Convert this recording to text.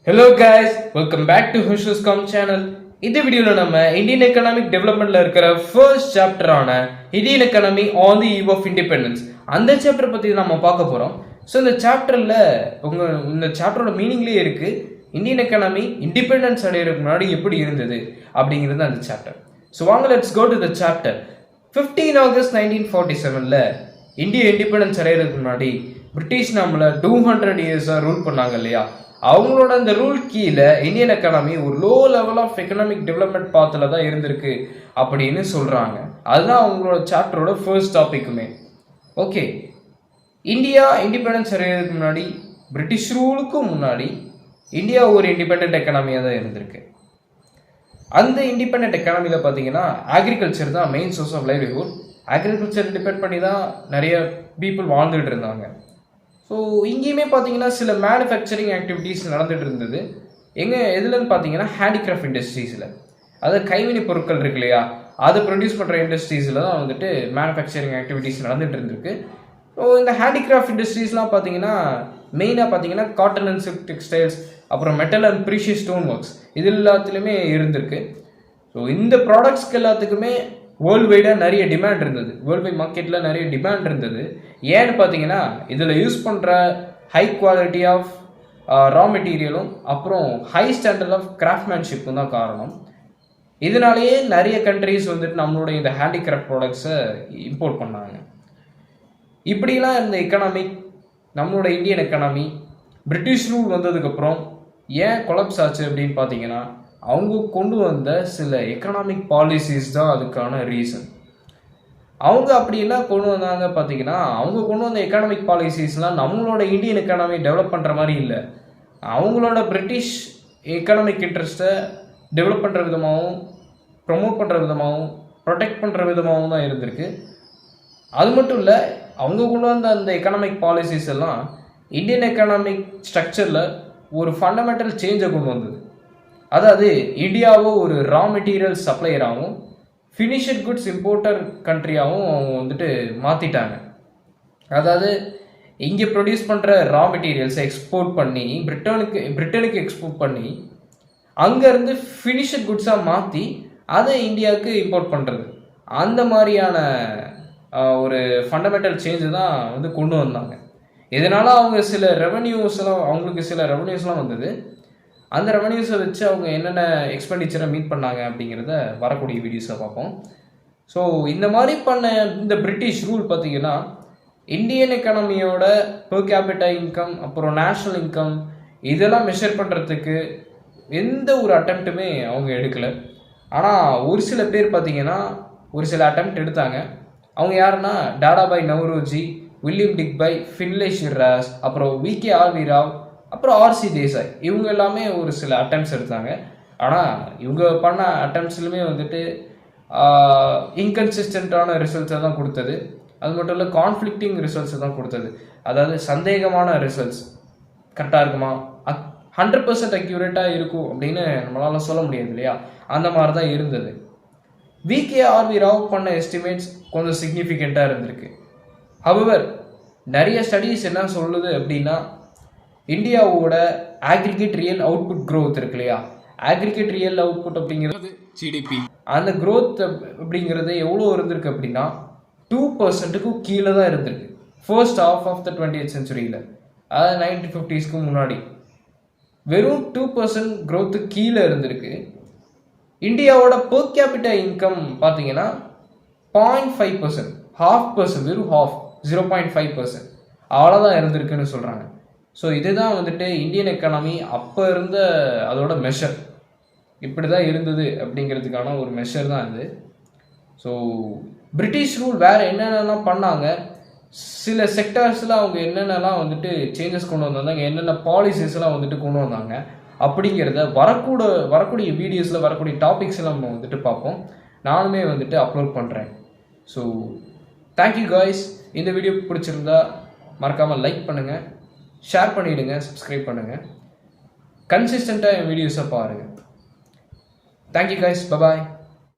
Hello guys, welcome back to Hushuscom channel. இந்த வீடியோல நம்ம இந்தியன் எக்கனாமிக் டெவலப்மெண்ட்ல இருக்கிற ஃபர்ஸ்ட் சாப்டர் ஆன Indian economy on the eve of independence அந்த சாப்டர் பத்தி நம்ம பார்க்க போறோம். ஸோ இந்த சாப்டரோட மீனிங்லேயே இருக்கு இந்தியன் எக்கனாமி இண்டிபெண்டன்ஸ் அடையிறதுக்கு முன்னாடி எப்படி இருந்தது அப்படிங்கிறது அந்த சாப்டர். ஸோ வாங்க let's go to the chapter. 15 August 1947ல இந்தியா இண்டிபெண்டன்ஸ் அடையிறதுக்கு முன்னாடி பிரிட்டிஷ் நம்மள 200 இயர்ஸாக ரூல் பண்ணாங்க இல்லையா. அவங்களோட அந்த ரூல் கீழே இந்தியன் எக்கனாமி ஒரு low level of economic development பாத்தில் தான் இருந்திருக்கு அப்படின்னு சொல்கிறாங்க. அதுதான் அவங்களோட சாப்டரோட ஃபர்ஸ்ட் டாபிக்குமே. ஓகே, இந்தியா இண்டிபெண்டன்ஸ் அடைகிறதுக்கு முன்னாடி பிரிட்டிஷ் ரூலுக்கும் முன்னாடி இந்தியா ஒரு இண்டிபெண்ட் எக்கனாமியாக தான் இருந்திருக்கு. அந்த இண்டிபெண்ட் எக்கனாமியில் பார்த்தீங்கன்னா அக்ரிகல்ச்சர் தான் main source of livelihood. Agriculture depend பண்ணி தான் நிறைய பீப்புள் வாழ்ந்துகிட்டு இருந்தாங்க. ஸோ இங்கேயுமே பார்த்தீங்கன்னா சில மேனுஃபேக்சரிங் ஆக்டிவிட்டீஸ் நடந்துகிட்டு இருந்தது. எதுலன்னு பார்த்தீங்கன்னா ஹேண்டிகிராஃப்ட் இண்டஸ்ட்ரீஸில், அதாவது கைவினை பொருட்கள் இருக்கு இல்லையா, அதை ப்ரொடியூஸ் பண்ணுற இண்டஸ்ட்ரீஸில் தான் வந்துட்டு மேனுஃபேக்சரிங் ஆக்டிவிட்டீஸ் நடந்துகிட்டு இருந்திருக்கு. ஸோ இந்த ஹேண்டிகிராஃப்ட் இண்டஸ்ட்ரீஸ்லாம் பார்த்தீங்கன்னா மெயினாக பார்த்தீங்கன்னா காட்டன் அண்ட் சில்க் டெக்ஸ்டைல்ஸ், அப்புறம் metal and precious stone works, இது எல்லாத்துலேயுமே இருந்திருக்கு. ஸோ இந்த ப்ராடக்ட்ஸ்க்கு எல்லாத்துக்குமே வேர்ல்டு வைடாக நிறைய டிமாண்ட் இருந்தது. வேர்ல்டு வைட் மார்க்கெட்டில் நிறைய டிமாண்ட் இருந்தது. ஏன்னு பார்த்தீங்கன்னா இதில் யூஸ் பண்ணுற ஹை குவாலிட்டி ஆஃப் ரா மெட்டீரியலும் அப்புறம் ஹை ஸ்டாண்டர்ட் ஆஃப் கிராஃப்ட்மேன்ஷிப்பும் தான் காரணம். இதனாலேயே நிறைய கண்ட்ரிஸ் வந்துட்டு நம்மளோட இந்த ஹேண்டிகிராஃப்ட் ப்ராடக்ட்ஸை இம்போர்ட் பண்ணாங்க. இப்படிலாம் இந்த எக்கனாமிக், நம்மளோட இந்தியன் எக்கனாமி பிரிட்டிஷ் ரூல் வந்ததுக்கப்புறம் ஏன் கொலாப்ஸ் ஆச்சு அப்படின்னு பார்த்தீங்கன்னா அவங்க கொண்டு வந்த சில எக்கனாமிக் பாலிசிஸ் தான் அதுக்கான ரீசன். அவங்க அப்படி என்ன கொண்டு வந்தாங்க பார்த்தீங்கன்னா, அவங்க கொண்டு வந்த எக்கனாமிக் பாலிசிஸ்லாம் நம்மளோட இந்தியன் எக்கனாமி டெவலப் பண்ணுற மாதிரி இல்லை. அவங்களோட பிரிட்டிஷ் எக்கனாமிக் இன்ட்ரெஸ்ட்டை டெவலப் பண்ணுற விதமாகவும் ப்ரொமோட் பண்ணுற விதமாகவும் ப்ரொடெக்ட் பண்ணுற விதமாகவும் தான் இருந்திருக்கு. அது மட்டும் இல்லை, அவங்க கொண்டு வந்த அந்த எக்கனாமிக் பாலிசிஸ் எல்லாம் இந்தியன் எக்கனாமிக் ஸ்ட்ரக்சரில் ஒரு ஃபண்டமெண்டல் சேஞ்சை கொண்டு வந்தது. அதாவது இந்தியாவோ ஒரு ரா மெட்டீரியல் சப்ளையராகவும் ஃபினிஷட் குட்ஸ் இம்போர்ட்டர் கண்ட்ரியாகவும் அவங்க வந்துட்டு மாற்றிட்டாங்க. அதாவது இங்கே ப்ரொடியூஸ் பண்ணுற ரா மெட்டீரியல்ஸை எக்ஸ்போர்ட் பண்ணி பிரிட்டனுக்கு எக்ஸ்போர்ட் பண்ணி அங்கேருந்து ஃபினிஷட் குட்ஸாக மாற்றி அதை இந்தியாவுக்கு இம்போர்ட் பண்ணுறது, அந்த மாதிரியான ஒரு ஃபண்டமெண்டல் சேஞ்சு தான் வந்து கொண்டு வந்தாங்க. இதனால் அவங்களுக்கு சில ரெவன்யூஸ்லாம் வந்தது. அந்த ரெவன்யூஸை வச்சு அவங்க என்னென்ன எக்ஸ்பெண்டிச்சரை மீட் பண்ணாங்க அப்படிங்கிறத வரக்கூடிய வீடியோஸை பார்ப்போம். ஸோ இந்த மாதிரி பண்ண இந்த பிரிட்டிஷ் ரூல் பார்த்திங்கன்னா இந்தியன் எக்கனாமியோட பெர் கேபிட்டா இன்கம் அப்புறம் நேஷ்னல் இன்கம் இதெல்லாம் மெஷர் பண்ணுறதுக்கு எந்த ஒரு அட்டெம்ப்ட்டுமே அவங்க எடுக்கலை. ஆனால் ஒரு சில பேர் பார்த்திங்கன்னா ஒரு சில அட்டெம்ப்ட் எடுத்தாங்க. அவங்க யாருன்னா டாடாபாய் நவ்ரோஜி, வில்லியம் டிக்பாய், ஃபின்லே ஷிராஸ், அப்புறம் விகே ஆர்வி ராவ், அப்புறம் ஆர்சி தேசாய், இவங்க எல்லாமே ஒரு சில அட்டெம்ப்ட்ஸ் எடுத்தாங்க. ஆனால் இவங்க பண்ண அட்டெம்ப்ட்ஸ்லுமே வந்துட்டு இன்கன்சிஸ்டண்ட்டான ரிசல்ட்ஸை தான் கொடுத்தது. அது மட்டும் இல்லை, கான்ஃப்ளிக்டிங் ரிசல்ட்ஸை தான் கொடுத்தது. அதாவது சந்தேகமான ரிசல்ட்ஸ். கரெக்டாக இருக்குமா, 100% அக்யூரேட்டாக இருக்கும் அப்படின்னு நம்மளால் சொல்ல முடியாது இல்லையா, அந்த மாதிரி தான் இருந்தது. விகே ஆர்வி ராவ் பண்ண எஸ்டிமேட்ஸ் கொஞ்சம் சிக்னிஃபிகண்ட்டாக இருந்திருக்கு. ஹவவர் நிறைய ஸ்டடீஸ் என்ன சொல்லுது அப்படின்னா, இந்தியாவோட அக்ரிகேட் ரியல் அவுட்புட் க்ரோத் இருக்கு இல்லையா, அக்ரிகேட் ரியல் அவுட்புட் அப்படிங்கிறது ஜிடிபி, அந்த க்ரோத் அப்படிங்கிறது எவ்வளோ இருந்திருக்கு அப்படின்னா 2%க்கும் கீழே தான் இருந்திருக்கு first half of the 20th சென்ச்சுரியில். அதாவது 1950s முன்னாடி வெறும் 2% க்ரோத்துக்கு கீழே இருந்திருக்கு. இந்தியாவோட பெர் கேபிட்டா இன்கம் பார்த்தீங்கன்னா 0.5%, 0.5%, வெறும் 0.5% அவ்வளோதான் இருந்திருக்குன்னு சொல்கிறாங்க. ஸோ இதுதான் வந்துட்டு இந்தியன் எக்கனாமி அப்போ இருந்த அதோட மெஷர், இப்படி தான் இருந்தது அப்படிங்கிறதுக்கான ஒரு மெஷர் தான் இது. ஸோ பிரிட்டிஷ் ரூல் வேறு என்னென்னலாம் பண்ணாங்க, சில செக்டார்ஸில் அவங்க என்னென்னலாம் வந்துட்டு சேஞ்சஸ் கொண்டு வந்தாங்க, என்னென்ன பாலிசிஸ்லாம் வந்துட்டு கொண்டு வந்தாங்க அப்படிங்கிறத வரக்கூடிய வீடியோஸில் வரக்கூடிய டாபிக்ஸில் நம்ம வந்துட்டு பார்ப்போம். நானுமே வந்துட்டு அப்லோட் பண்ணுறேன். So thank you guys. இந்த வீடியோ பிடிச்சிருந்தா மறக்காமல் லைக் பண்ணுங்கள், ஷேர் பண்ணிவிடுங்க, சப்ஸ்கிரைப் பண்ணுங்கள், கன்சிஸ்டண்ட்டாக என் வீடியோஸை பாருங்கள். Thank you guys, bye bye.